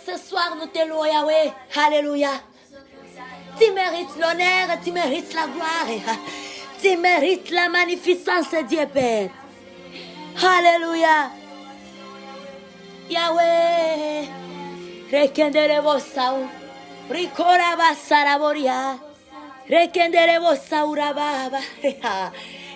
Ce soir, nous te louons, Yahweh. Alléluia. Tu mérites l'honneur, tu mérites la gloire. Tu mérites la magnificence, Dieu Père. Alléluia. Yahweh. Rekendere vosau. Rikora basaraboria. Rekendere vosau rababa.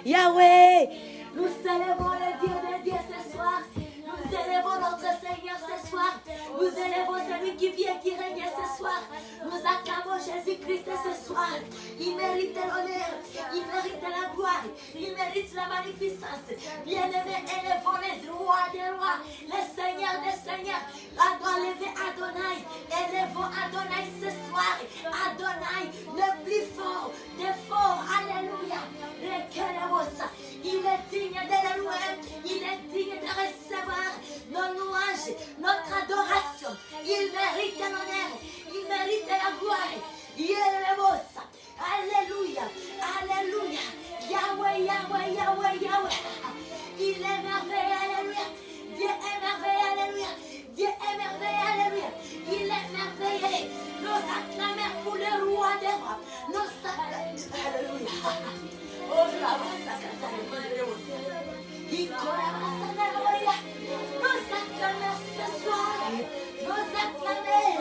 Yahweh. Nous célébrons le Dieu de Dieu ce soir. Nous élevons notre Seigneur ce soir. Nous élevons celui qui vient, qui règne ce soir. Nous acclamons Jésus-Christ ce soir. Il mérite l'honneur, il mérite la gloire, il mérite la magnificence. Bien-aimés, élevons les rois des rois, les seigneurs des seigneurs. Élevez Adonai, élevons Adonai ce soir. Adonai, le plus fort des forts. Alléluia. Il est digne de la louer, il est digne de recevoir nos louanges, notre adoration. Il mérite l'honneur, il mérite la gloire. Il est beau. Alléluia, alléluia. Yahweh, Yahweh, Yahweh, Yahweh. Il est merveilleux, alléluia. Dieu est merveilleux, alléluia. Dieu est merveilleux, alléluia. Il est merveilleux. Nous acclamons pour le roi des rois. Nous acclamons, alléluia. Oh, la nous acclamons ce soir. Nous acclamons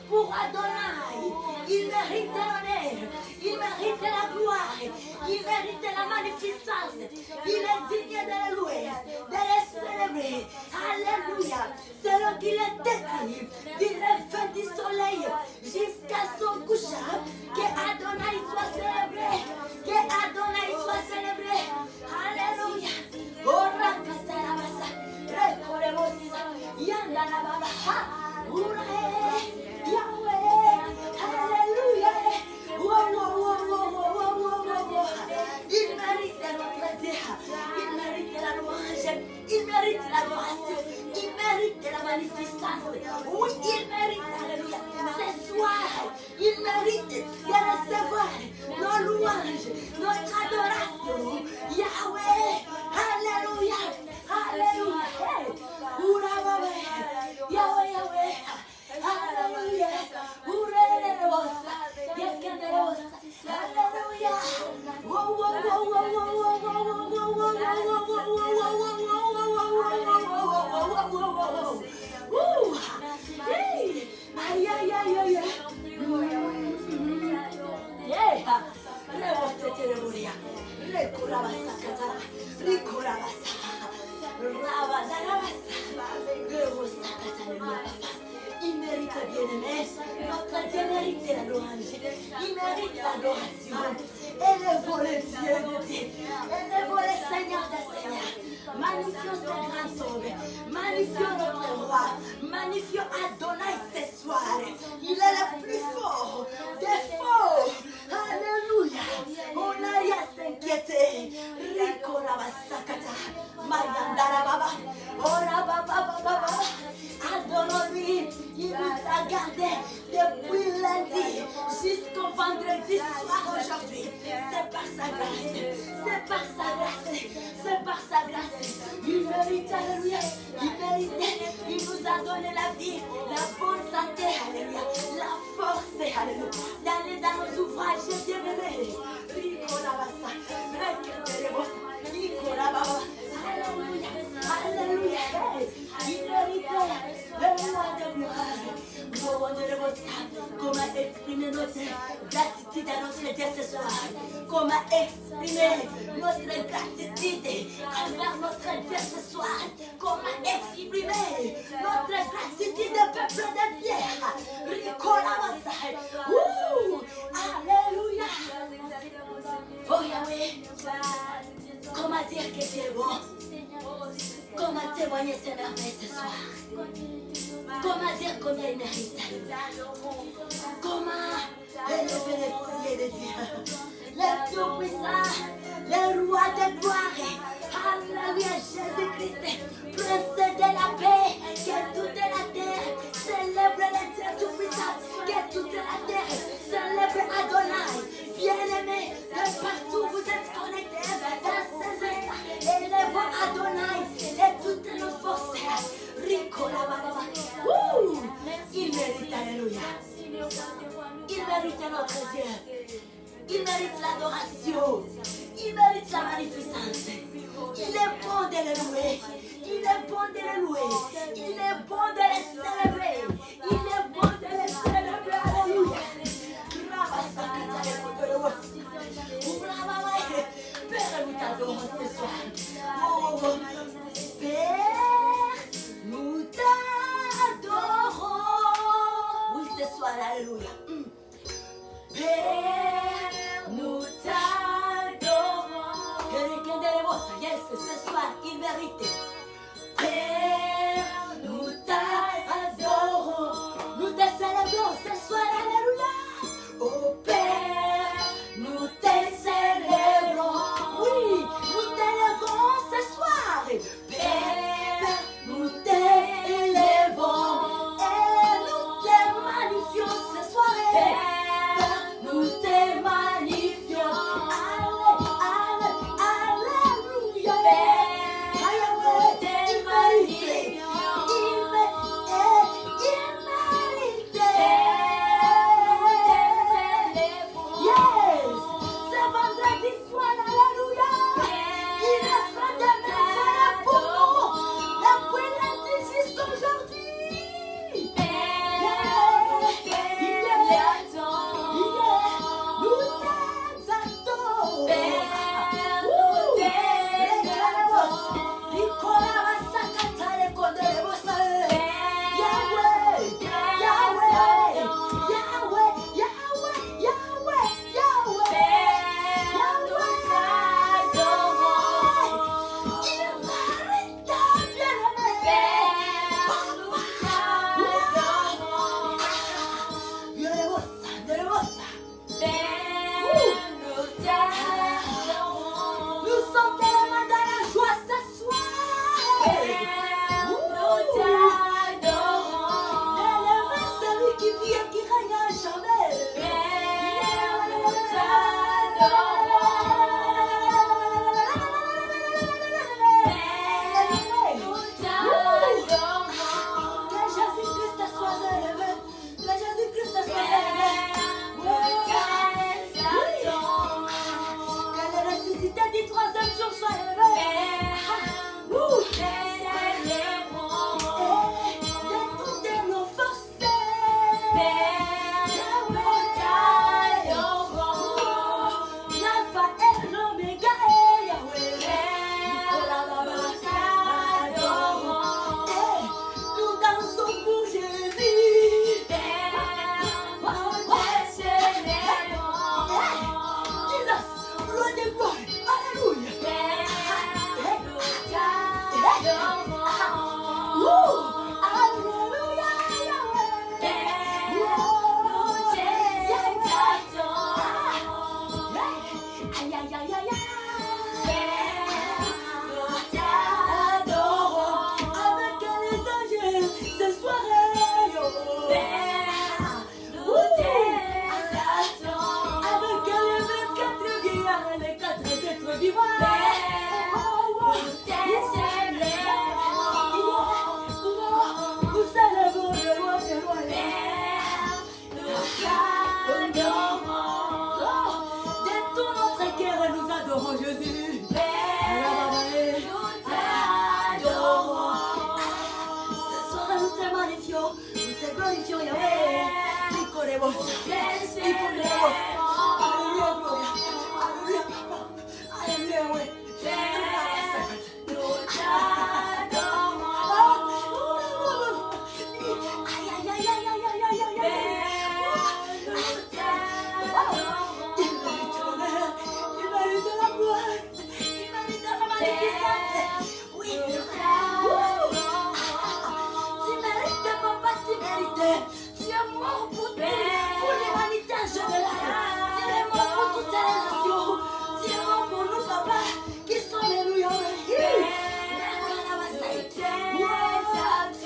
pour Adonai. Il mérite l'honneur. Il mérite la gloire. Il mérite la magnificence. Il est digne de le louer, de le célébrer. Alléluia. C'est le qu'il est décrit du lever du soleil jusqu'à son couchant. Que Adonai soit célébré. Que Adonai soit célébré. Alléluia. Oh, Rakatarabasa. Rekorebosa. Yandarababa. Yahweh. Alléluia. Il mérite notre Dieu. Il mérite la louange. Il mérite l'adoration. Il mérite la magnificence. Oui, il mérite, alléluia. Ce soir, il mérite de recevoir nos louanges, notre adoration. Yahweh, alléluia, alléluia. Yahweh, Yahweh, alléluia. Alléluia. Aïe, aïe, aïe, aïe. Il mérite, bien-aimé, notre Dieu mérite la louange, il mérite l'adoration. Élevons le Dieu de Dieu, élevons le Seigneur des Seigneurs, magnifions ce grand homme, magnifions notre roi, magnifions Adonai ce soir. Il est le plus fort des forts. Alléluia. On n'a rien à s'inquiéter. Rikorabasakata, Mayandarababa, Orababa, Adonai, il nous a gardés depuis lundi jusqu'au vendredi soir aujourd'hui. C'est par sa grâce, c'est par sa grâce, c'est par sa grâce. Il mérite, alléluia, il mérite, il nous a donné la vie, la bonne santé, alléluia, la force, alléluia, d'aller dans nos ouvrages bien-aimés. Rikorabasa, Rikorababa, alléluia, alléluia, il mérite le roi de gloire. Comment exprimer notre gratitude à notre Dieu ce soir? Comment exprimer notre gratitude envers notre Dieu ce soir? Comment exprimer notre gratitude de peuple de Dieu? Alléluia. Oh Yahweh, comment dire que tu es bon? Comment témoigner ces merveilles ce soir? Comment dire combien il mérite? Comment élever les prières de Dieu? Le Tout-Puissant, le Roi de gloire. Alléluia, Jésus-Christ, Prince de la paix, que toute la terre célèbre le Dieu Tout-Puissant, que toute la terre célèbre Adonai. Bien-aimés, de partout vous êtes connectés dans ces instants. Élevons Adonai et toutes nos forces. Ricola, Alléluia. Il mérite notre Dieu. Il mérite l'adoration. Il mérite la magnificence. Il est bon de le louer. Il est bon de le louer. Il est bon de le célébrer. Il est bon de le célébrer. Alléluia. Père, nous t'adorons ce soir. Oh, Père, nous t'adorons. Oui, ce soir, alléluia. Père, nous t'adorons. Yes, ce soir, il mérite. Père, nous t'adorons. Nous te célébrons ce soir, alléluia. Oh Père, nous te célébrons. Oui, nous t'élèverons ce soir. Père, nous t'élèverons. Et nous te magnifions ce soir. Père, nous te magnifions. Alléluia. Il mérite. Yes, c'est vendredi soir, alléluia. Il a fait de merveilles pour nous, depuis lundi jusqu'aujourd'hui. Nous t'exaltons. Nous sommes tellement dans la joie ce soir. Élevez celui qui vit et qui règne à jamais. Que Jésus-Christ soit élevé. Que Jésus-Christ soit élevé. Que le ressuscité du troisième jour soit élevé. De toutes nos forces. L'alpha et l'oméga, nous dansons pour Jésus. Jesus, gloire de gloire. Alléluia. Avec les anges ce soir. Avec les 24 vieillards et les 4 êtres vivants. Nous célébrons le roi des rois. De tout notre cœur, nous adorons Jésus. Ce soir, nous te magnifions, nous te glorifions, Yahweh. Alléluia, gloria. Alléluia, papa. Alléluia, ouais. Il mérite la gloire. Il mérite la magnificence. Oui. Tu mérites, papa, tu mérites. Tu es mort pour l'humanité en général. Tu es mort pour toutes les nations. Tu es mort pour nous, papa, qui sont les loups, Yahweh.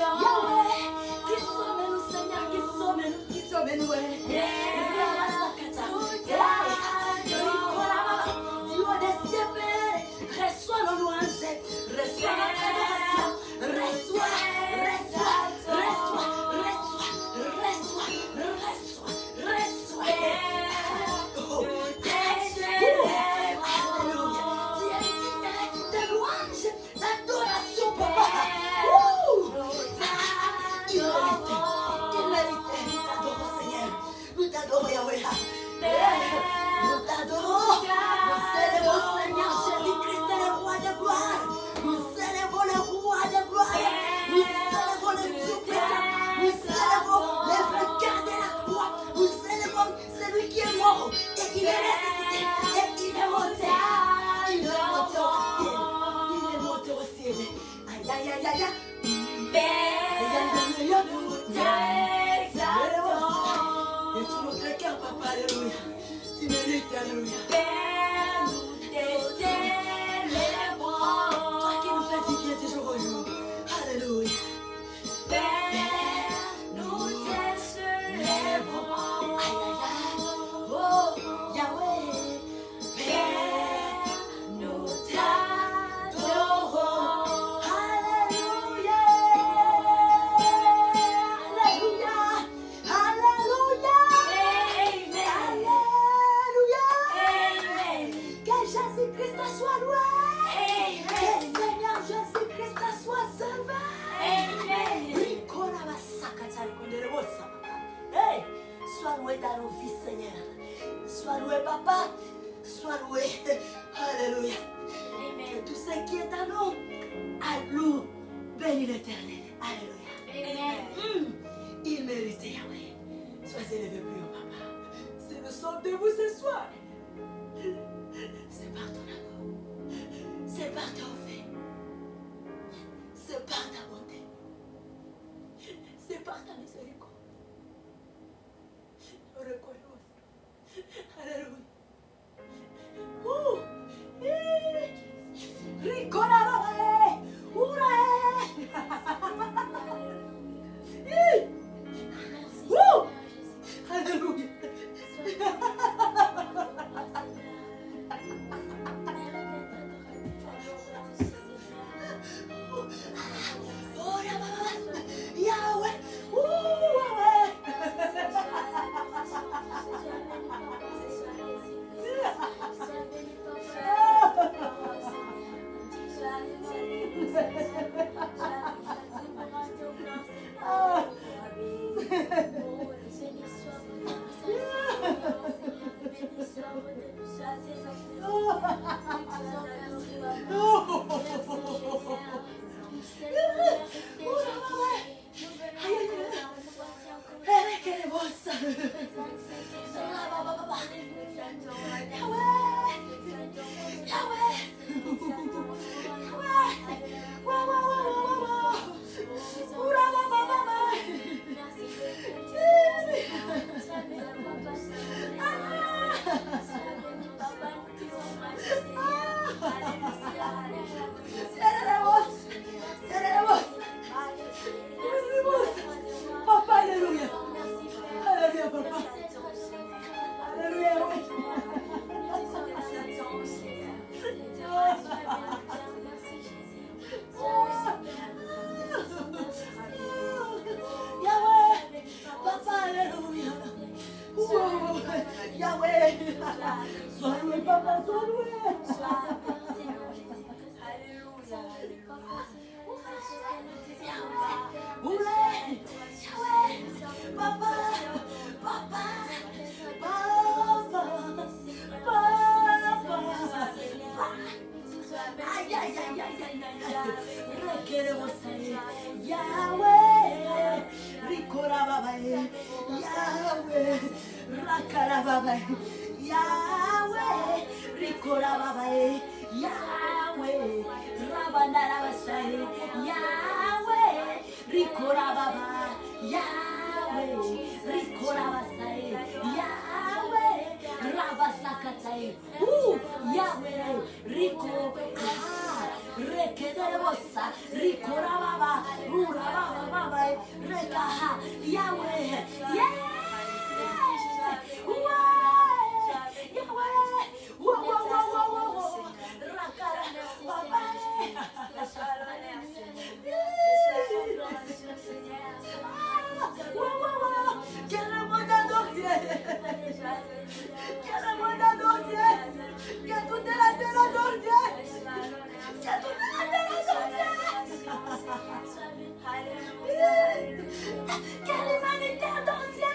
Yahweh, qui sommes-nous, Seigneur, qui sommes-nous, reçois nos louanges, reçois notre adoration, reçois. t'adorons, Yahweh. Nous t'adorons. Nous célébrons Seigneur Jésus-Christ, le roi de gloire. Nous célébrons le roi de gloire. Nous célébrons le Tout-Puissant. Nous célébrons le vrai cœur de la croix. Nous célébrons celui qui est mort et il est ressuscité et il est monté. Il est monté au ciel. Il est monté au ciel. Aïe, aïe, aïe, aïe. Et tout notre cœur, papa, alléluia. Tu mérites, alléluia. Toi qui nous fais du bien du jour au jour. Alléluia. Nous te célébrons. Aïe, aïe, aïe. Oh, Yahweh. Père, nous t'adorons. Alléluia. Alléluia. Alléluia. Alléluia. Que Jésus-Christ soit loué. Que Seigneur Jésus-Christ soit sauvé. Hey, sois loué dans nos vies, Seigneur. Sois loué, papa. Sois loué. Alléluia. Que tout ce qui est à nous, alloue, bénis l'Éternel. Alléluia. Il mérite, Yahweh. Sois élevé plus haut, papa. Si nous sommes debout ce soir, c'est par ton amour. C'est par ton fait. C'est par ta bonté. C'est par ta miséricorde. Nous reconnaissons. Alléluia. Ricola, Alléluia. Yahweh. Papa, alléluia. Alléluia, papa. Alléluia. Yahweh, papa, alléluia. Yahweh, sois loué, papa, sois loué. Papa, papa, aïe, aïe, aïe, aïe, aïe, Yahweh, Rikora babae, Yahweh, Rakara babae, Yahweh, Rikora babae, Yahweh, Rabandara basae, Yahweh, Rikora baba, Yahweh, Rikora basae, Yahweh, Rabasakatae, Yahweh, Riko, Rekedebosa, Rikora baba, Urababa baba, Rekaha, Yahweh, Quel monde adore Dieu! Quel monde adore Dieu! Que toute la terre adore Dieu! Que toute la terre adore Dieu! Que l'humanité adore Dieu!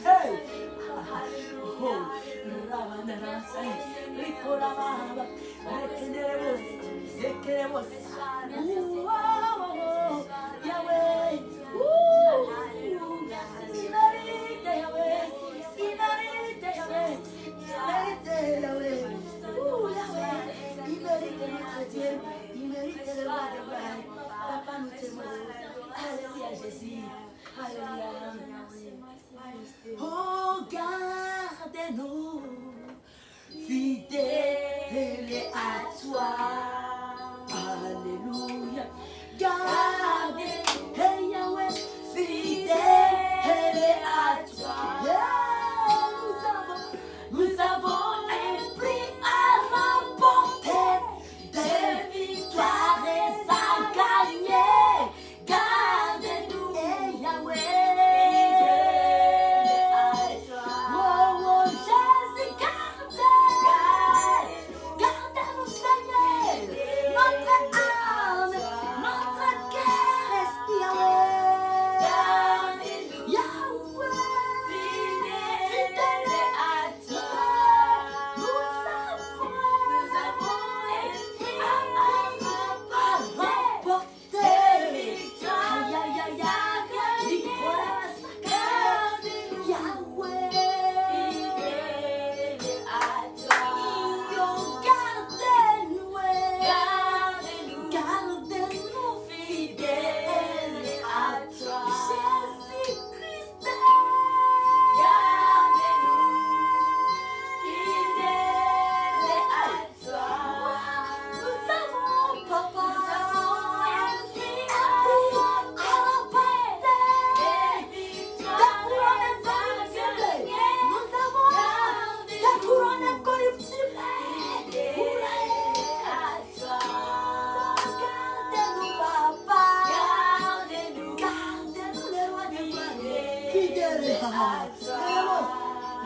Hey! Papa, nous t'aimons. Alléluia, Jésus. Alléluia. Oh, garde-nous, fidèles à toi. Alléluia. Garde-nous, hey Yahweh, fidèles à toi. Yeah, nous avons un prix à remporter, des victoires à gagner. Garde-nous, hey Yahweh.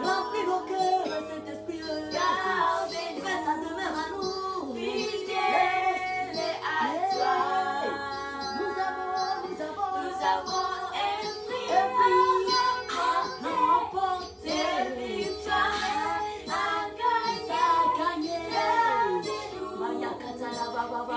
Remplis nos cœurs de cet esprit. Faites la demeure à nous. Fidèles à toi. Nous avons un prix à remporter. Victoire à gagner. Maya Katala Baba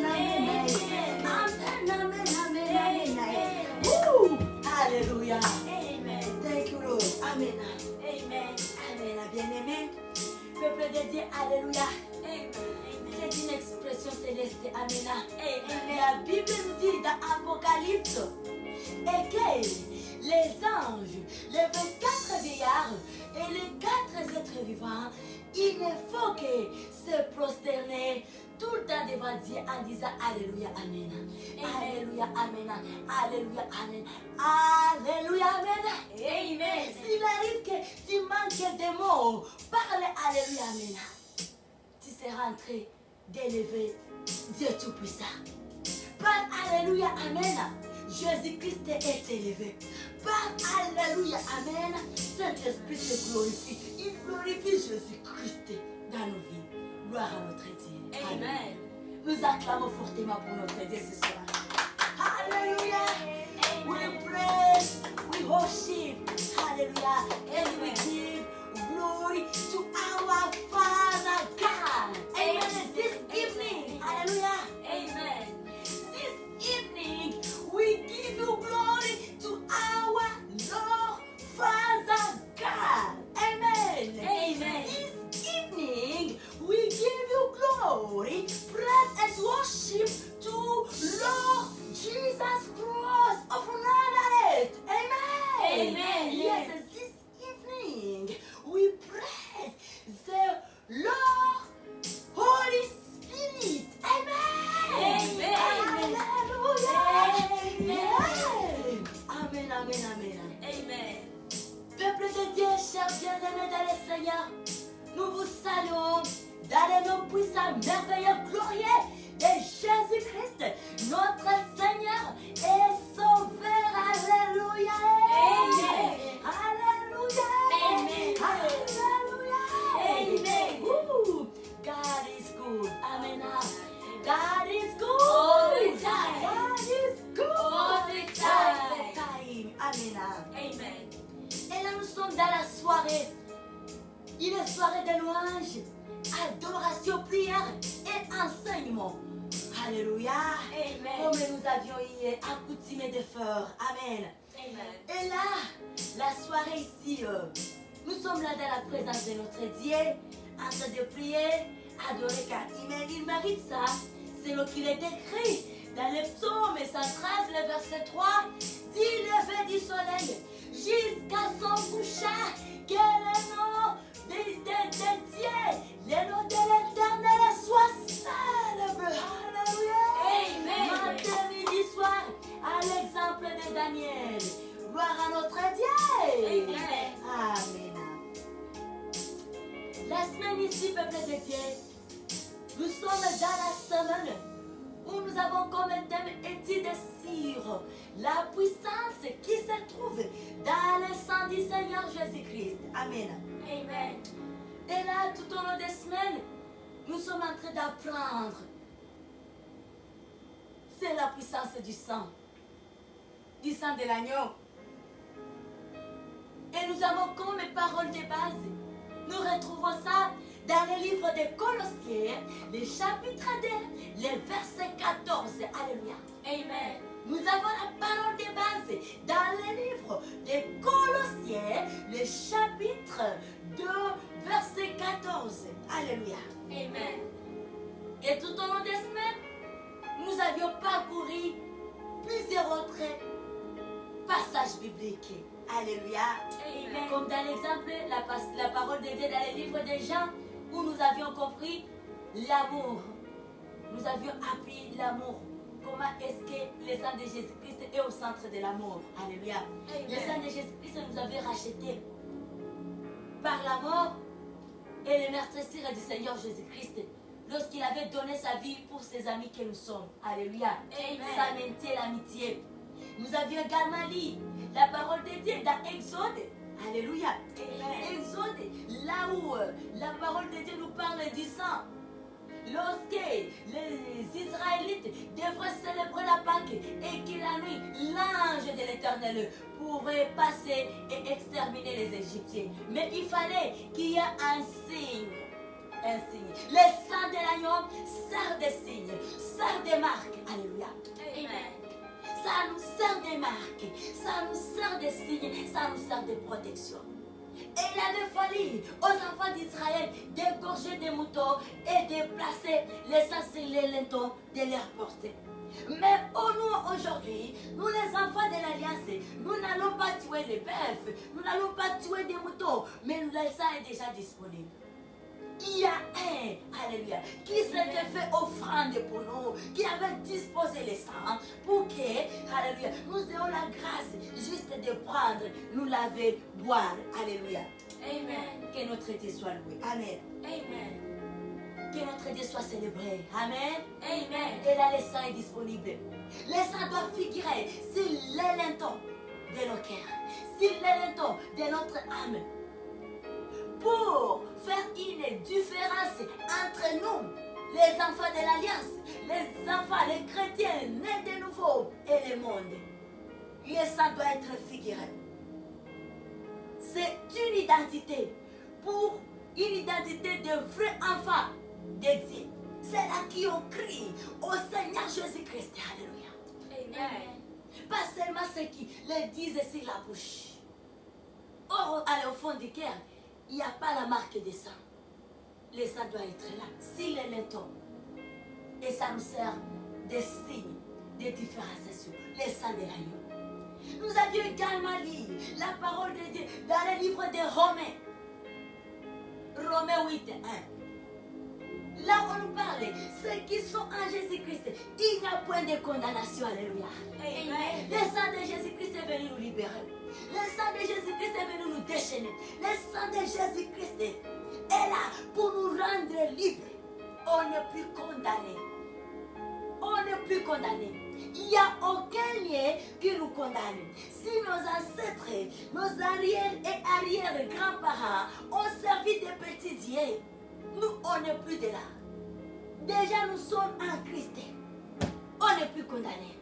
Amen. de Dieu, alléluia. C'est une expression céleste, amen. La Bible nous dit dans Apocalypse et que les anges, les 24 vieillards et les 4 êtres vivants, il ne faut que se prosterner tout le temps devant Dieu en disant Alléluia, Amen. Alléluia, Amen. Alléluia, Amen. Alléluia, Amen. Amen. S'il arrive que tu manques de mots, parle Alléluia, Amen. Tu seras en train d'élever Dieu Tout-Puissant. Parle Alléluia, Amen. Jésus-Christ est élevé. Parle Alléluia, Amen. Saint-Esprit se glorifie. Il glorifie Jésus-Christ dans nos vies. Gloire à notre Dieu. Amen. Nous acclamons fortement pour notre Dieu ce soir. Alléluia. We praise, we worship. Hallelujah. And we give glory to our Father God. Amen. This evening, hallelujah. Amen. This evening, we give you glory to our Lord Father God. Amen. Amen. This evening, we give you glory, praise, and worship to Lord Jesus Christ of Nazareth. Amen. Amen. Yes, this evening, we praise the Lord Holy Spirit. Amen. Amen. Hallelujah. Amen. Amen, amen, amen. Amen. Peuple de Dieu, cher bien-aimé dans le Seigneur, nous vous saluons dans le nom puissant, merveilleux, glorieux de Jésus-Christ, notre Seigneur et Sauveur. Alléluia. Amen. Alléluia. Amen. Alléluia. Amen. Ooh, God is good. Amen. God is good. All the time. God is good. All the time. All the time. Amen. Amen. Et là, nous sommes dans la soirée. Une soirée de louange, adoration, prière et enseignement. Alléluia. Amen. Comme nous avions hier accoutumé de faire. Amen. Amen. Et là, la soirée ici, nous sommes là dans la présence de notre Dieu, en train de prier, adorer, car il mérite ça. C'est ce qu'il est écrit dans le psaume 113, le verset 3, du lever du soleil jusqu'à son couchant, que le nom de Dieu, le nom de l'Éternel soit célèbre. Alléluia. Amen. Matin, midi, soir, à l'exemple de Daniel. Gloire à notre Dieu. Amen. Amen. La semaine ici, peuple de Dieu, nous sommes dans la semaine où nous avons comme thème étude sur la puissance qui se trouve dans le sang du Seigneur Jésus-Christ. Amen. Amen. Et là, tout au long des semaines, nous sommes en train d'apprendre. C'est la puissance du sang de l'agneau. Et nous avons comme parole de base. Nous retrouvons ça dans le livre des Colossiens, le chapitre 2, le verset 14. Alléluia. Amen. Nous avons la parole de base dans le livre des Colossiens, le chapitre 2, verset 14. Alléluia. Amen. Et tout au long des semaines, nous avions parcouru plusieurs autres passages bibliques. Alléluia. Amen. Comme dans l'exemple, la parole de Dieu dans le livre de Jean, où nous avions compris l'amour. Nous avions appris l'amour. Comment est-ce que le sang de Jésus-Christ est au centre de l'amour. Alléluia. Amen. Le sang de Jésus-Christ nous avait rachetés par la mort et le meurtrissure du Seigneur Jésus-Christ lorsqu'il avait donné sa vie pour ses amis que nous sommes. Alléluia. Amen. Sa amitié, l'amitié. Nous avions également lu la parole de Dieu dans Exode. Alléluia. Amen. Exode, là où la parole de Dieu nous parle du sang. Lorsque les Israélites devraient célébrer la Pâque et que la nuit, l'ange de l'Éternel pourrait passer et exterminer les Égyptiens. Mais il fallait qu'il y ait un signe. Un signe. Le sang de l'agneau sert de signe, sert de marque. Alléluia. Amen. Ça nous sert de marque, ça nous sert de signe, ça nous sert de protection. Et il avait fallu aux enfants d'Israël d'égorger des moutons et de placer les sangs sur les lintons de les porter. Mais nous aujourd'hui, nous les enfants de l'Alliance, nous n'allons pas tuer les bœufs, nous n'allons pas tuer des moutons, mais le sang est déjà disponible. Il y a un, alléluia, qui s'était fait offrande pour nous, qui avait disposé les sangs pour que, alléluia, nous ayons la grâce juste de prendre, nous laver, boire, alléluia. Amen. Que notre Dieu soit loué. Amen. Amen. Que notre Dieu soit célébré. Amen. Amen. Et là, le sang est disponible. Le sang doit figurer sur les lintons de nos cœurs, sur les lintons de notre âme, pour faire une différence entre nous, les enfants de l'Alliance, les enfants, les chrétiens nés de nouveau et le monde. Le sang doit être figuré. C'est une identité pour une identité de vrais enfants de Dieu. C'est là qui ont crié au Seigneur Jésus-Christ. Alléluia. Amen. Pas seulement ceux qui le disent sur la bouche. Or, au fond du cœur, il n'y a pas la marque de sang. Le sang doit être là, s'il est longtemps. Et ça nous sert de signe, de différenciation. Le sang de l'agneau. Nous avions également lu la parole de Dieu dans le livre de Romains. Romains 8, 1. Là on nous parle, ceux qui sont en Jésus-Christ, il n'y a point de condamnation. Alléluia. Amen. Le sang de Jésus-Christ est venu nous libérer. Le sang de Jésus-Christ est venu nous déchaîner. Le sang de Jésus-Christ est là pour nous rendre libres. On n'est plus condamné. On n'est plus condamné. Il n'y a aucun lien qui nous condamne. Si nos ancêtres, nos arrière et arrière-grands-parents ont servi de petits dieux, nous, on n'est plus de là. Déjà, nous sommes en Christ. On n'est plus condamnés.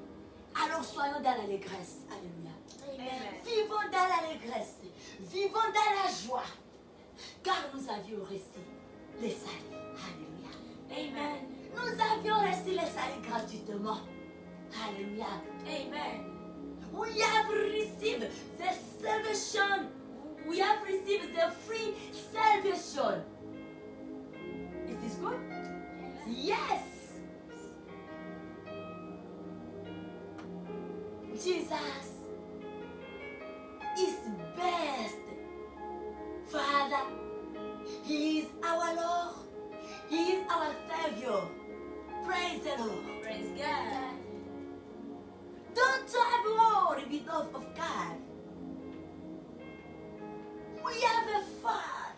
Alors, soyons dans l'allégresse. Alléluia. Amen. Vivons dans l'allégresse. Vivons dans la joie. Car nous avions reçu le salut. Alléluia. Amen. Nous avions reçu le salut gratuitement. Alléluia. Amen. We have received the salvation. We have received the free salvation. It is good? Yes. Jesus is best. Father, He is our Lord. He is our Savior. Praise the Lord. Praise God. Don't have worry because of God. We have a Father.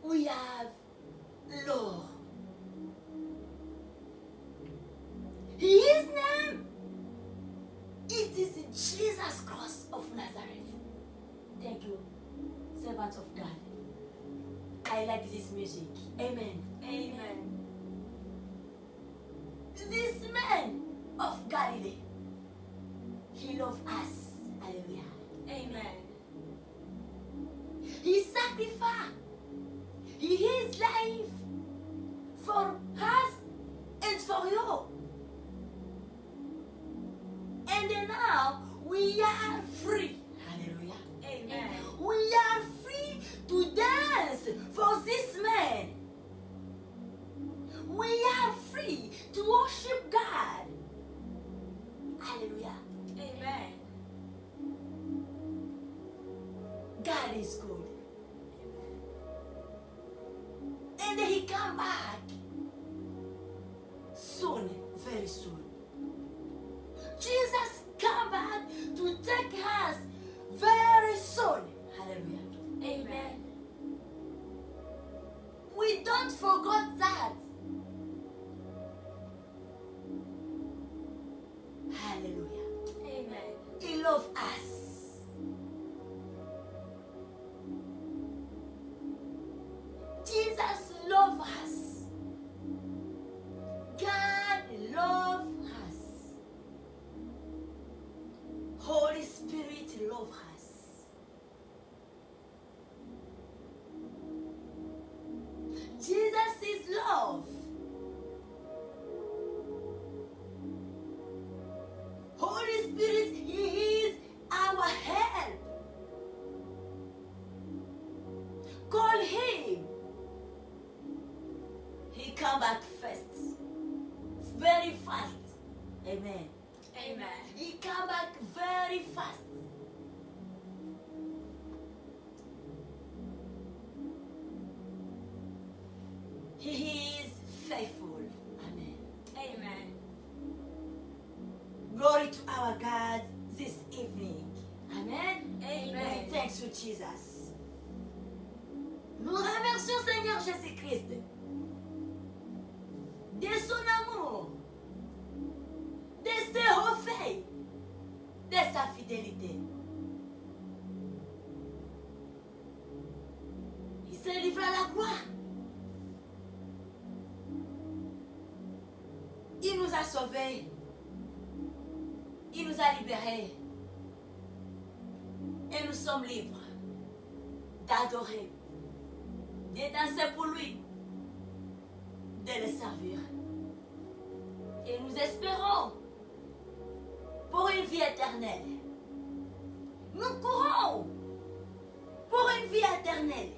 We have Lord. His name, it is Jesus Christ of Nazareth. Thank you, servants of God. I like this music. Amen. Amen. This man of Galilee, he loved us. Hallelujah. Amen. He sacrificed his life for us and for you. And now we are free. Hallelujah. Amen. We are free to dance for this man. We are free to worship God. Hallelujah. Amen. God is good. And he come back soon, very soon. Jesus come back to take us very soon. Hallelujah. Amen. We don't forget that. Hallelujah. Amen. He loves us. Jesus loves us. God loves us. Holy Spirit loves us. Jesus is love. Holy Spirit, He is our help. fast. Amen. Amen. He come back very fast. He is faithful. Amen. Amen. Glory to our God this evening. Amen. Amen. Thanks you, Jesus. Nous remercions Seigneur Jésus-Christ de son amour, de ses refaits, de sa fidélité. Il s'est livré à la gloire. Il nous a sauvés. Il nous a libérés. Et nous sommes libres d'adorer, de danser pour lui, de le servir. Et nous espérons pour une vie éternelle. Nous courons pour une vie éternelle.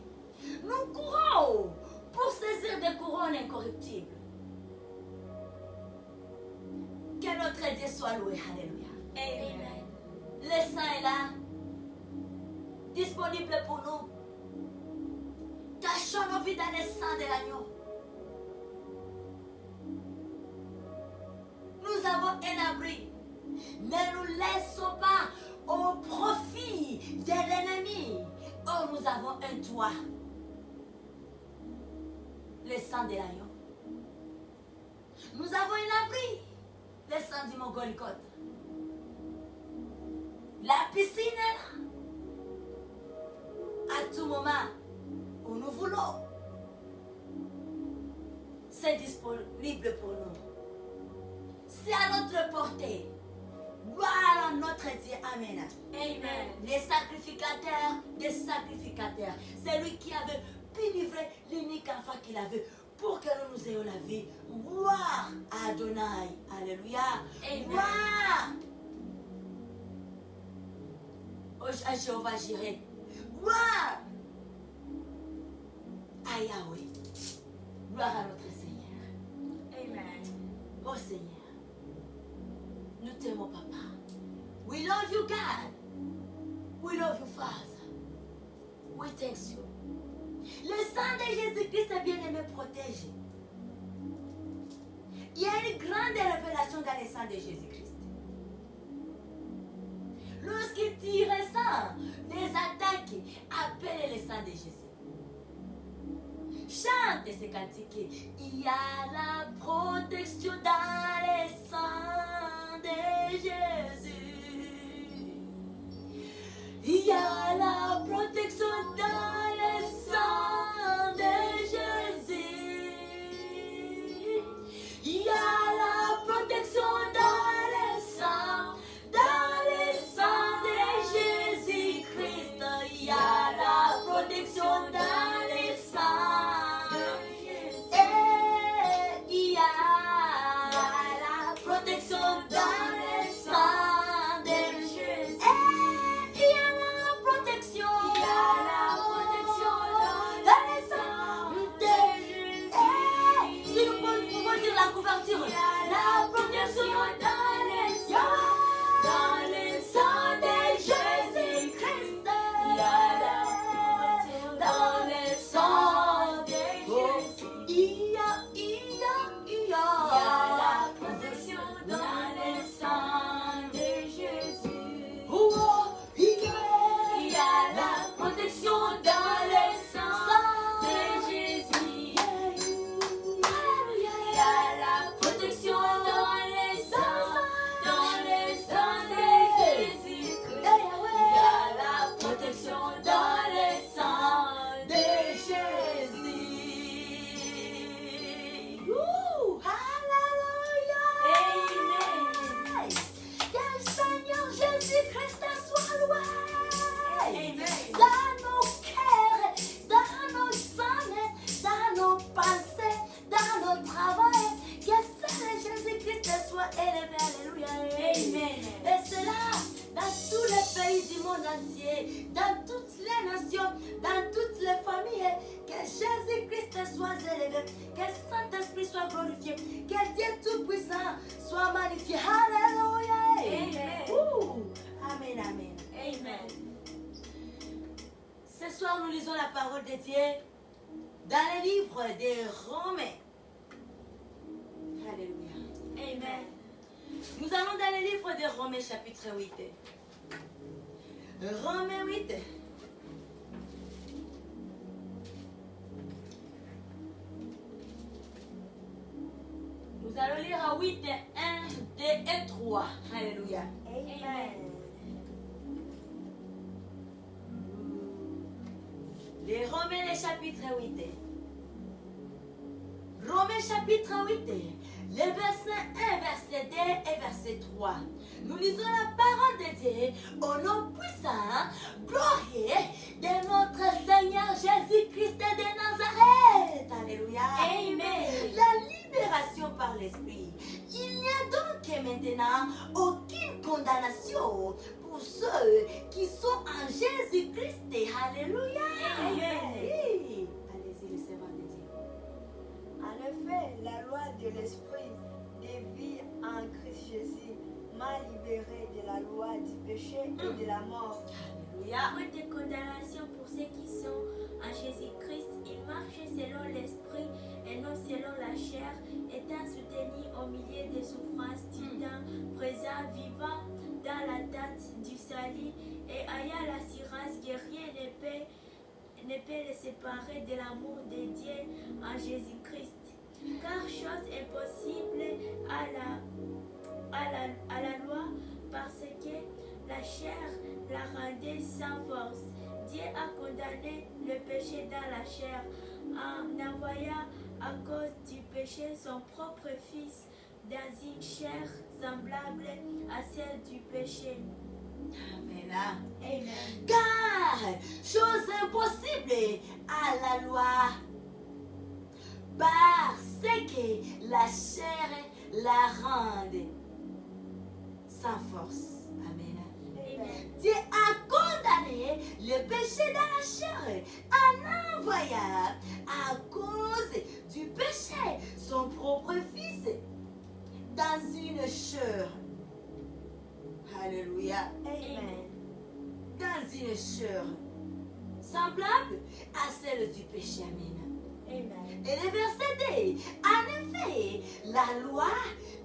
Nous courons pour saisir des couronnes incorruptibles. Que notre Dieu soit loué. Alléluia. Amen. Le sang est là, disponible pour nous. Cachons nos vies dans le sang de l'agneau. Nous avons un abri. Ne nous laissons pas au profit de l'ennemi. Oh, nous avons un toit. Le sang de l'agneau. Nous avons un abri. Le sang du Mont Golgotha. La piscine est là. À tout moment où nous voulons. C'est disponible pour nous. C'est à notre portée. Gloire à notre Dieu. Amen. Amen. Les sacrificateurs des sacrificateurs. C'est lui qui avait pu livrer l'unique enfant qu'il avait pour que nous ayons la vie. Gloire à Adonai. Alléluia. Amen. Gloire à Jéhovah Jireh. Gloire à Yahweh. Gloire à notre Seigneur. Amen. Oh Seigneur, nous t'aimons, Papa. We love you, God. We love you, Father. We thank you. Le sang de Jésus-Christ, bien-aimé, protège. Il y a une grande révélation dans le sang de Jésus-Christ. Lorsqu'il tire ça, les attaques appellent le sang de Jésus. Chante ce cantique. Il y a la protection dans le sang de Jésus. Il y a la protection dans le sang de Jésus. Il y a la protection dans le sang de Jésus-Christ. Il y a la protection dans le sang. Et il y a la protection dans le sang de Jésus. Et il y a la protection. Il y a la protection dans le sang de Jésus. Et si nous pouvons dire la couverture, il y a la protection dans le sang. Dans le sang de Jésus-Christ, il y a la protection dans le sang de Jésus. Il y a la protection dans le sang de Jésus. Oh, il y a la protection dans le sang de Jésus. Il y a la protection dans le sang de Jésus. Il y a la protection dans le sang de Jésus. Alléluia. Amen. Que le Seigneur Jésus-Christ soit loué. Amen. Dans nos cœurs, dans nos âmes, dans nos pensées, dans nos travaux, que le Seigneur Jésus-Christ soit élevé. Alléluia. Amen. Et cela dans tous les pays du monde entier, dans toutes les nations, dans toutes les familles, que Jésus-Christ soit élevé, que le Saint-Esprit soit glorifié, que Dieu Tout-Puissant Sois magnifié. Alléluia. Amen. Amen, amen. Amen. Ce soir, nous lisons la parole de Dieu dans le livre des Romains. Alléluia. Amen. Nous allons dans le livre de Romains chapitre 8. Romains 8. Nous allons lire à 8, 1, 2 et 3. Alléluia. Amen. Les Romains, le chapitre 8. Romains chapitre 8, les versets 1, verset 2 et verset 3. Nous lisons la parole de Dieu au nom puissant, glorieux de notre Seigneur Jésus-Christ de Nazareth. Alléluia. Amen. La libération par l'Esprit. Il n'y a donc maintenant aucune condamnation pour ceux qui sont en Jésus-Christ. Alléluia. Amen. Oui. Allez-y, le servant de Dieu. En effet, la loi de l'esprit de vie en Christ Jésus m'a libéré de la loi du péché et de la mort. Alléluia. Point de condamnation pour ceux qui sont en Jésus-Christ. Ils marchent selon l'esprit et non selon la chair, étant soutenus au milieu des souffrances du temps présent, vivant dans l'attente du salut et ayant l'assurance que rien ne peut les séparer de l'amour de Dieu en Jésus-Christ. Car chose est possible à la loi parce que la chair la rendait sans force. Dieu a condamné le péché dans la chair en envoyant à cause du péché son propre Fils dans une chair semblable à celle du péché. Amen. Amen. Car chose impossible à la loi, parce que la chair la rende sans force. Amen. Amen. Dieu a condamné le péché dans la chair en envoyant à cause du péché son propre Fils dans une chair. Alléluia. Amen. Dans une chair semblable à celle du péché. Amen. Amen. Et le verset 2, en effet, la loi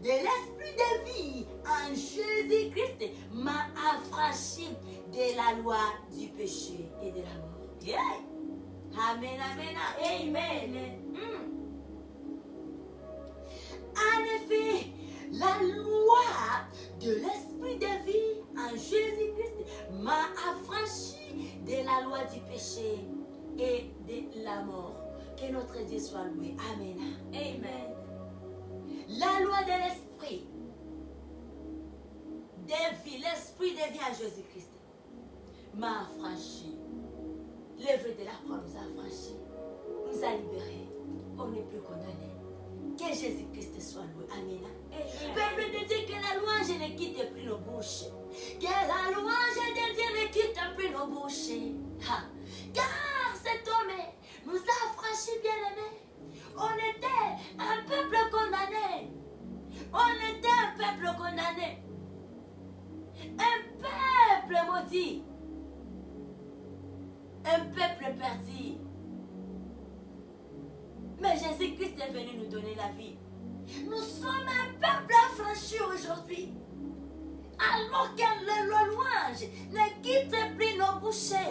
de l'esprit de vie en Jésus-Christ m'a affranchi de la loi du péché et de la mort. Yeah. Amen, amen, Amen. En effet, la loi de l'esprit de vie en Jésus-Christ m'a affranchi de la loi du péché et de la mort. Que notre Dieu soit loué. Amen. Amen. La loi de l'esprit de vie, l'esprit de vie en Jésus-Christ m'a affranchi. L'œuvre de la croix nous a affranchis, nous a libérés. On n'est plus condamnés. Que Jésus-Christ soit loué. Amen. Peuple de Dieu, que la louange ne quitte plus nos bouches. Que la louange de Dieu ne quitte plus nos bouches. Ha. Car cet homme nous a affranchis, bien-aimés. On était un peuple condamné. On était un peuple condamné. Un peuple maudit. Un peuple perdu. Mais Jésus-Christ est venu nous donner la vie. Nous sommes un peuple affranchi aujourd'hui. Alors que la louange ne quitte plus nos bouches.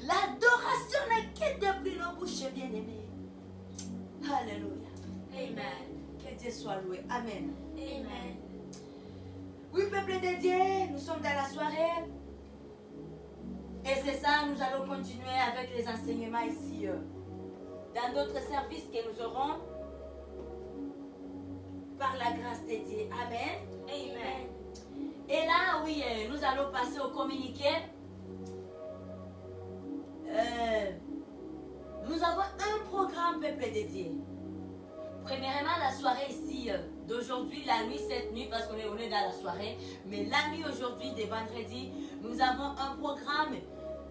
L'adoration ne quitte plus nos bouches, bien-aimés. Alléluia. Amen. Que Dieu soit loué. Amen. Amen. Oui, peuple de Dieu, nous sommes dans la soirée. Et c'est ça, nous allons continuer avec les enseignements ici. Dans d'autres services que nous aurons. Par la grâce de Dieu. Amen. Amen. Et là, oui, nous allons passer au communiqué. Nous avons un programme, peuple de Dieu. Premièrement, la soirée ici d'aujourd'hui, la nuit, cette nuit, parce qu'on est dans la soirée. Mais la nuit aujourd'hui, de vendredi, nous avons un programme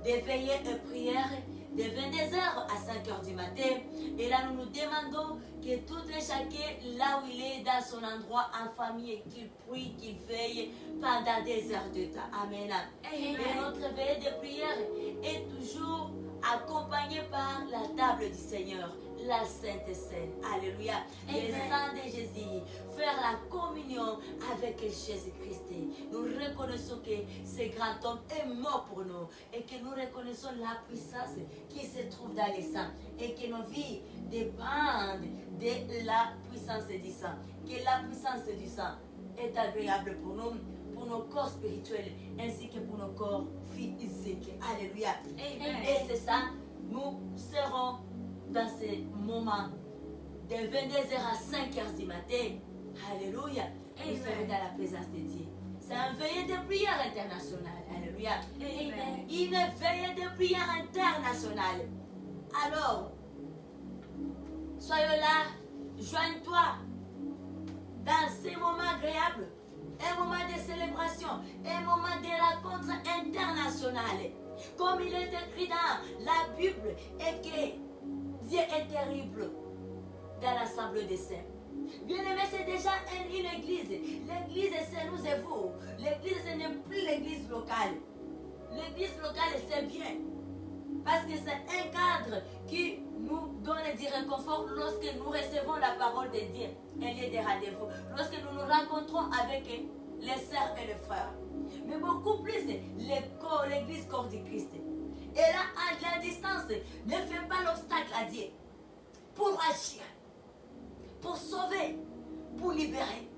de veillée et prière de 22h à 5h du matin. Et là, nous nous demandons que tout et chacun, là où il est, dans son endroit, en famille, qu'il prie, qu'il veille pendant des heures de temps. Amen. Et notre veillée de prière est toujours accompagnée par la table du Seigneur, la Sainte Seine. Alléluia. Le sang de Jésus. Faire la communion avec Jésus-Christ. Nous reconnaissons que ce grand homme est mort pour nous et que nous reconnaissons la puissance qui se trouve dans le sang et que nos vies dépendent de la puissance du sang. Que la puissance du sang est agréable pour nous, pour nos corps spirituels ainsi que pour nos corps physiques. Alléluia. Et c'est ça, nous serons dans ce moment de 22h à 5h du matin. Alléluia. Nous serons dans la présence de Dieu. C'est un veillée de prière internationale. Alléluia. Une veillée de prière internationale. Alors, soyons là, joigne-toi dans ces moments agréables, un moment de célébration, un moment de rencontre internationale. Comme il est écrit dans la Bible, et que Dieu est terrible dans l'assemblée des saints. Bien-aimé, c'est déjà une église. L'église, c'est nous et vous. L'église, ce n'est plus l'église locale. L'église locale, c'est bien. Parce que c'est un cadre qui nous donne du réconfort lorsque nous recevons la parole de Dieu, un lieu de rendez-vous. Lorsque nous nous rencontrons avec les sœurs et les frères. Mais beaucoup plus, l'église corps du Christ. Et là, à la distance, ne fait pas l'obstacle à Dieu. Pour agir, pour sauver, pour libérer.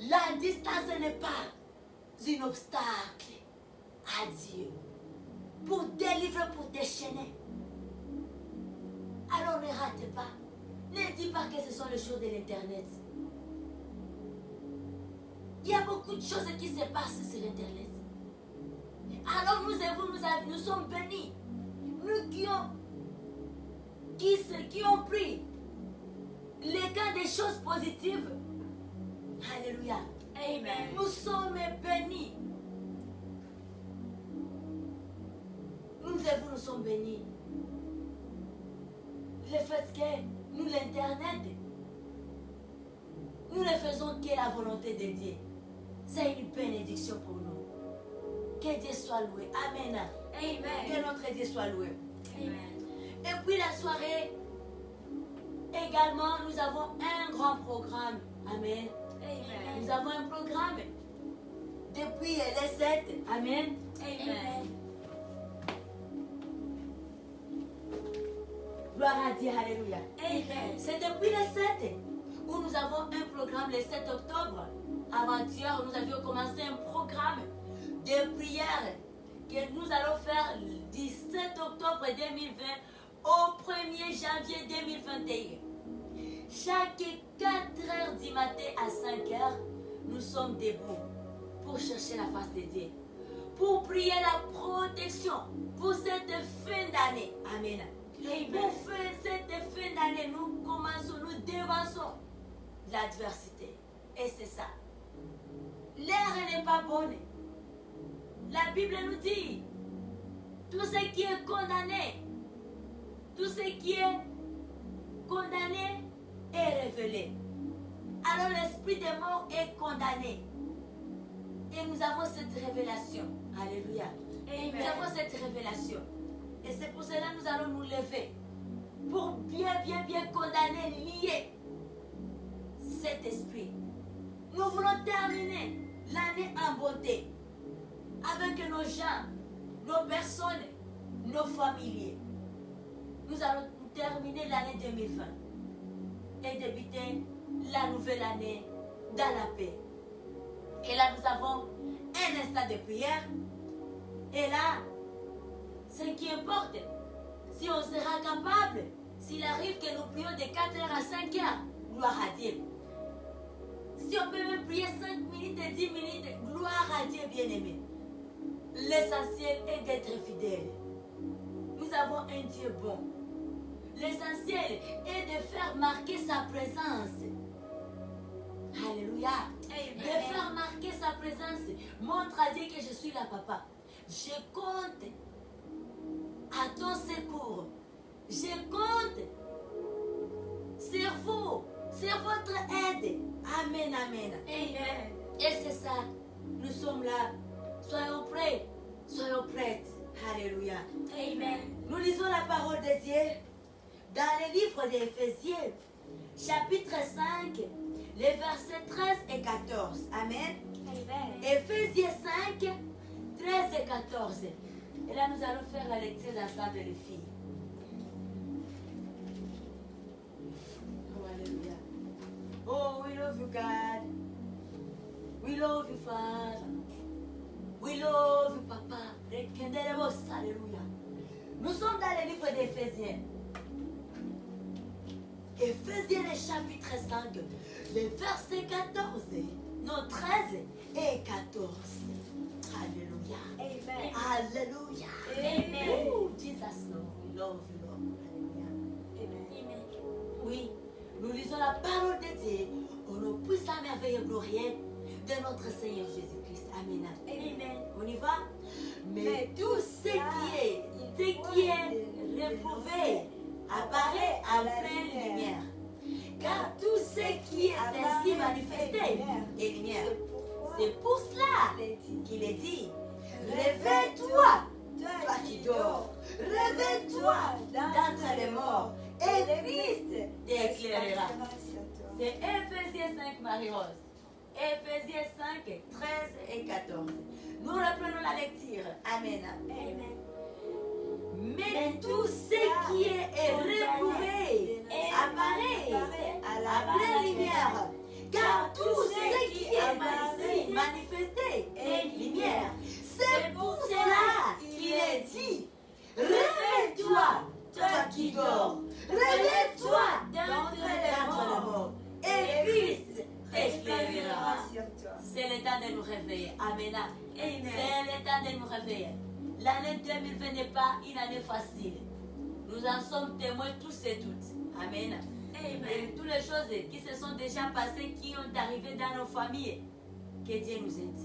La distance n'est pas un obstacle à Dieu. Pour délivrer, pour déchaîner. Alors ne rate pas. Ne dis pas que ce sont les choses de l'Internet. Il y a beaucoup de choses qui se passent sur l'Internet. Alors nous et vous, nous sommes bénis. Nous qui ont pris les cas des choses positives. Alléluia. Amen. Nous sommes bénis. Nous et vous, nous sommes bénis. Le fait que nous, l'Internet, nous ne faisons que la volonté de Dieu. C'est une bénédiction pour nous. Que Dieu soit loué. Amen. Amen. Que notre Dieu soit loué. Amen. Et puis la soirée, également, nous avons un grand programme. Amen. Amen. Nous avons un programme depuis les 7. Amen. Amen. Gloire à Dieu. Alléluia. Amen. C'est depuis les 7 où nous avons un programme le 7 octobre. Avant-hier, nous avions commencé un programme de prière que nous allons faire du 7 octobre 2020 au 1er janvier 2021. Chaque 4 heures du matin à 5 heures, nous sommes debout pour chercher la face de Dieu, pour prier la protection pour cette fin d'année. Amen. Pour faire cette fin d'année, nous commençons, nous dévançons l'adversité. Et c'est ça. L'air n'est pas bon. La Bible nous dit, tout ce qui est condamné, tout ce qui est condamné est révélé. Alors l'esprit des morts est condamné. Et nous avons cette révélation. Alléluia. Amen. Nous avons cette révélation. Et c'est pour cela que nous allons nous lever. Pour bien condamner, lier cet esprit. Nous voulons terminer l'année en beauté. Avec nos gens, nos personnes, nos familiers. Nous allons terminer l'année 2020 et débuter la nouvelle année dans la paix. Et là, nous avons un instant de prière. Et là, ce qui importe, si on sera capable, s'il arrive que nous prions de 4h à 5h, gloire à Dieu. Si on peut même prier 5 minutes et 10 minutes, gloire à Dieu bien-aimé. L'essentiel est d'être fidèle. Nous avons un Dieu bon. L'essentiel est de faire marquer sa présence. Alléluia. Amen. De faire marquer sa présence. Montre à Dieu que je suis là, papa. Je compte à ton secours. je compte sur vous, sur votre aide. Amen, amen. Amen. Et c'est ça, nous sommes là. Soyons prêts, soyons prêtes. Alléluia. Amen. Nous lisons la parole de Dieu dans le livre d'Éphésiens, chapitre 5, les versets 13 et 14. Amen. Amen. Éphésiens 5, 13 et 14. Et là, nous allons faire la lecture ensemble, les filles. Oh, alléluia. Oh, we love you, God. We love you, Father. We love you, Papa. Alléluia. Nous sommes dans le livre d'Éphésiens. Éphésiens, le chapitre 5, les versets 14, non 13 et 14. Alléluia. Amen. Alléluia. Amen. Oh, Jesus, Lord, we love you, Lord. Alléluia. Amen. Oui, nous lisons la parole de Dieu au nom puissant, merveilleux, glorieux de notre Seigneur Jésus-Christ. Amen. Amen. On y va? Mais tout ce qui est réprouvé apparaît en pleine lumière. Car tout ce qui est ainsi manifesté est lumière. C'est pour cela qu'il est dit, réveille-toi, toi qui dors. Réveille-toi d'entre les morts, et Christ t'éclairera. C'est Éphésiens 5, Marie-Rose. Éphésiens 5, 13 et 14. Nous reprenons la lecture. Amen. Amen. Mais tout ce qui est réprouvé apparaît à la pleine lumière. Car tout ce qui est manifesté est lumière. C'est pour cela qu'il est dit, réveille-toi, toi qui dors. Réveille-toi d'entre les morts. Et Christ t'éclairera. C'est le temps de nous réveiller. Amen. C'est le temps de nous réveiller. L'année 2020 n'est pas une année facile. Nous en sommes témoins tous et toutes. Amen. Et toutes les choses qui se sont déjà passées, qui ont arrivé dans nos familles, que Dieu nous aide.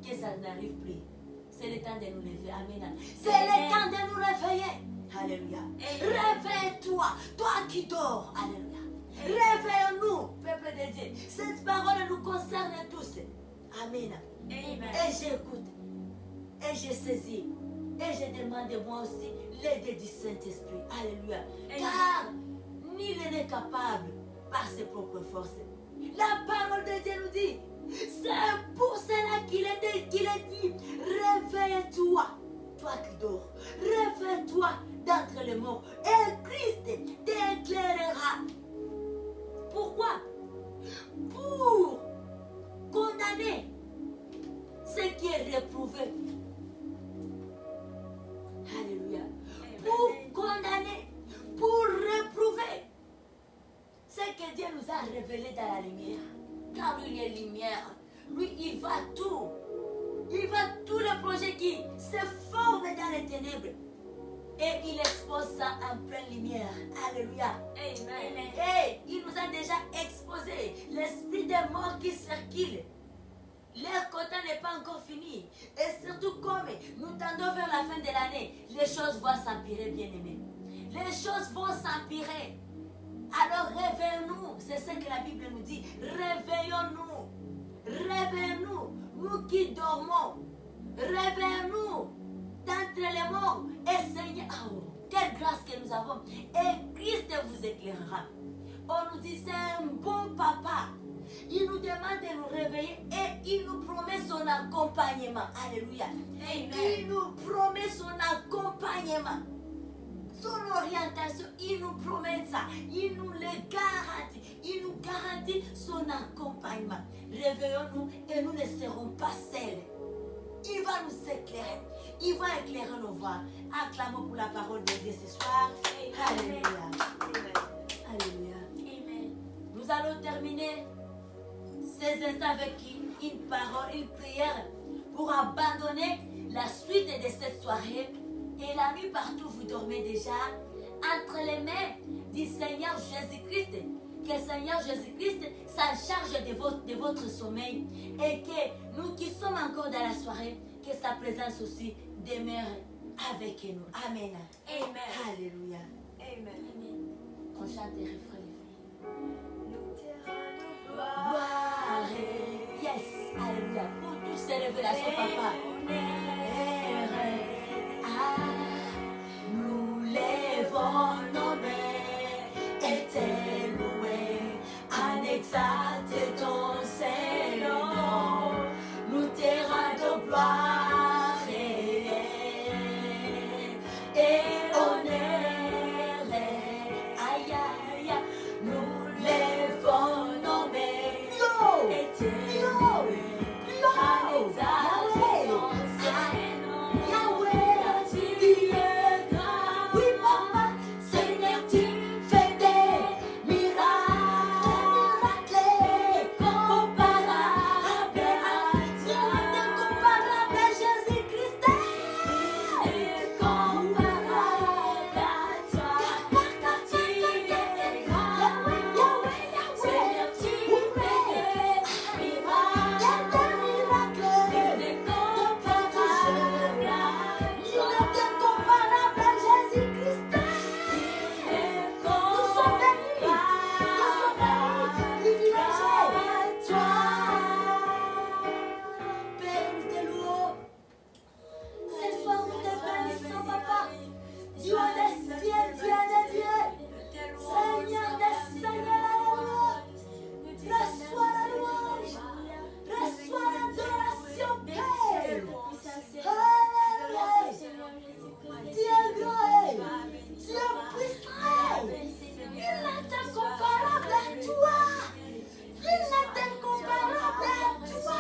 Que ça n'arrive plus. C'est le temps de nous lever. Amen. C'est le temps de nous réveiller. Alléluia. Réveille-toi, toi qui dors. Alléluia. Réveille-nous, peuple de Dieu. Cette parole nous concerne tous. Amen. Et j'écoute. Et je saisis. Et je demande moi aussi l'aide du Saint-Esprit. Alléluia. Car nul n'est capable par ses propres forces. La parole de Dieu nous dit, c'est pour cela qu'il est dit, réveille-toi, toi qui dors. Réveille-toi d'entre les morts. Et Christ t'éclairera. Pourquoi? Pour condamner ce qui est réprouvé. Alléluia. Pour condamner, pour réprouver ce que Dieu nous a révélé dans la lumière. Car lui, il est lumière. Lui, il va tout. Il va tous les projets qui se forment dans les ténèbres. Et il expose ça en pleine lumière. Alléluia. Amen. Et il nous a déjà exposé l'esprit des morts qui circule. Leur quota n'est pas encore fini. Et surtout comme nous tendons vers la fin de l'année, les choses vont s'empirer, bien-aimés. Les choses vont s'empirer. Alors réveillons-nous. C'est ce que la Bible nous dit. Réveillons-nous. Réveillons-nous. Nous qui dormons. Réveillons-nous d'entre les morts. Et Seigneur, oh, quelle grâce que nous avons. Et Christ vous éclairera. On nous dit, c'est un bon papa. Il nous demande de nous réveiller et il nous promet son accompagnement. Alléluia. Il nous promet son accompagnement. Son orientation, il nous promet ça. Il nous le garantit. Il nous garantit son accompagnement. Réveillons-nous et nous ne serons pas seuls. Il va nous éclairer. Il va éclairer nos voies. Acclamons pour la parole de Dieu ce soir. Alléluia. Alléluia. Amen. Nous allons terminer ces instants avec une parole, une prière pour abandonner la suite de cette soirée. Et la nuit partout, vous dormez déjà entre les mains du Seigneur Jésus-Christ. Que le Seigneur Jésus-Christ s'en charge de votre sommeil. Et que nous qui sommes encore dans la soirée, que sa présence aussi demeure avec nous. Amen. Amen. Alléluia. Amen. On chante des refrains. Nous te rendons Gloire. Yes. Alléluia. Pour toutes ces révélations, papa. Nous lèvons nos mains et t'es loué. En exalté ton Seigneur. Nous te rendons gloire et honneur. Aïe, aïe, aïe. Nous lèvons nos mains et t'es loué. En exalté ton Seigneur. Yahweh, tu es grand. Oui, papa, Seigneur, tu fais des miracles incomparables à incomparable à Jésus-Christ. Incomparable à toi. Tu es grand. Yahweh, Seigneur, tu fais des miracles incomparable à incomparable à Jésus-Christ. Nous sommes bénis. Privilégiés. Toi, Père, nous te louons. Ce soir, nous te bénissons, papa. Dieu des cieux, Dieu des dieux. Seigneur des seigneurs. Reçois la louange. Reçois l'adoration, Père. Alléluia. Tu es grand. Tu es puissant. Il est incomparable à toi. Il est incomparable à toi.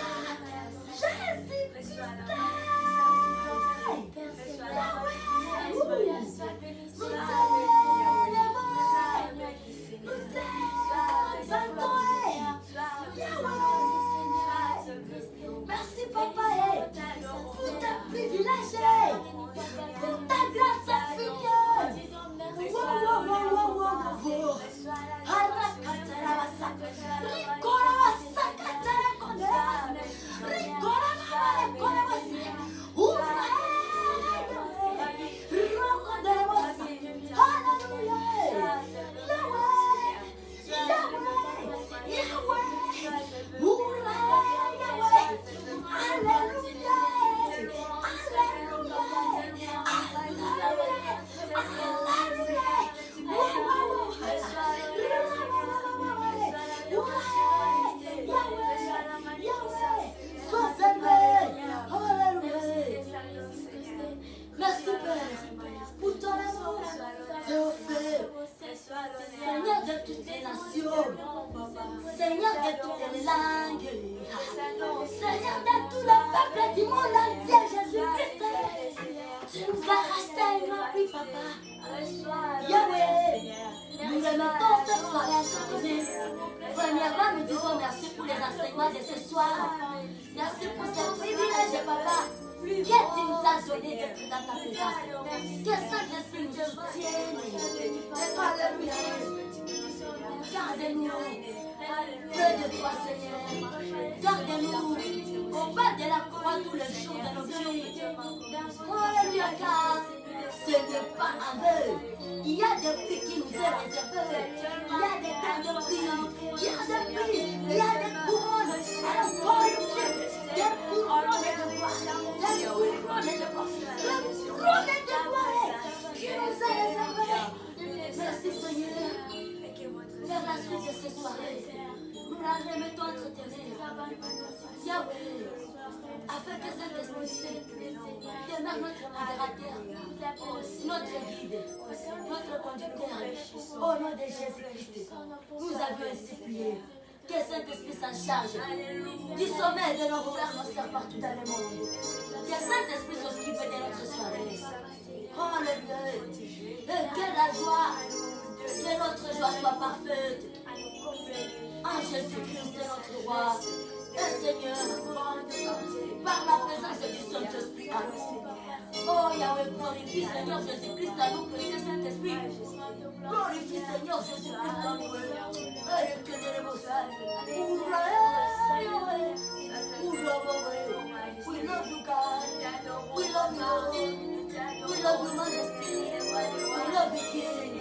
Jésus-Christ. Yahweh. Nous merci papa pour ta privilège, pour ta grâce infinie. Merci Père pour ton amour, Théophile, Seigneur de toutes les nations, Seigneur de toutes les langues, Seigneur de tout le peuple du monde entier, Jésus-Christ. Tu nous as racheté un grand prix, papa. Yahweh, nous remettons ce soir à ce premièrement, nous disons merci pour les enseignements de ce soir. Merci pour ce privilège, papa. Que tu nous as donné d'être dans ta présence. Que Saint-Esprit nous soutienne. Alléluia. Garde-nous. Près de toi, Seigneur. Garde-nous. Au bas de la croix tous les jours de nos vies. Alléluia, car ce n'est pas en vain. Il y a des prix qui nous est réservé. Il y a des temps de prix. Il y a des prix. Il y a des couronnes. Des couronnes de gloire. Des couronnes de gloire. Des couronnes de gloire qui nous est réservé. Merci, Seigneur. Vers la suite de cette soirée, nous la remettons entre tes mains. Yahweh, afin que cet esprit demeure notre modérateur, notre guide, notre conducteur. Au nom de Jésus-Christ, nous avons ainsi prié. Que Saint-Esprit s'en charge du sommeil de nos frères, nos sœurs partout dans le monde. Que Saint-Esprit s'occupe de notre soirée. Alléluia. Et que la joie, que notre joie soit parfaite. En Jésus-Christ, notre roi. Et Seigneur, par la présence du Saint-Esprit à nous. Oh Yahweh, glorifie Seigneur Jésus-Christ à nous, précieux Saint-Esprit. Glorifie Seigneur Jésus-Christ à nous. Et que de we love you, God. We love you, Lord. We love you, Majesty. We love you, King.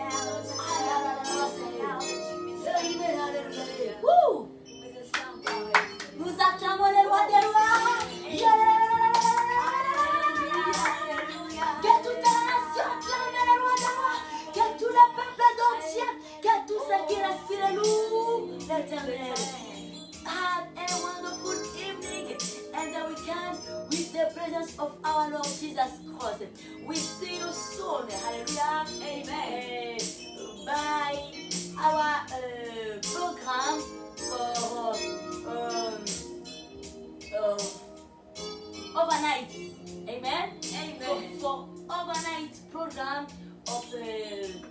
presence of our Lord Jesus Christ. We see you soon. Hallelujah. Amen. By our program for overnight. Amen. Amen. For overnight program of 10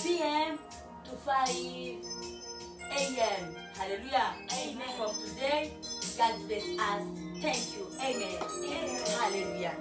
p.m. to 5 a.m. Hallelujah. Amen. From today, God bless us. Thank you. Amen. Amen. Hallelujah.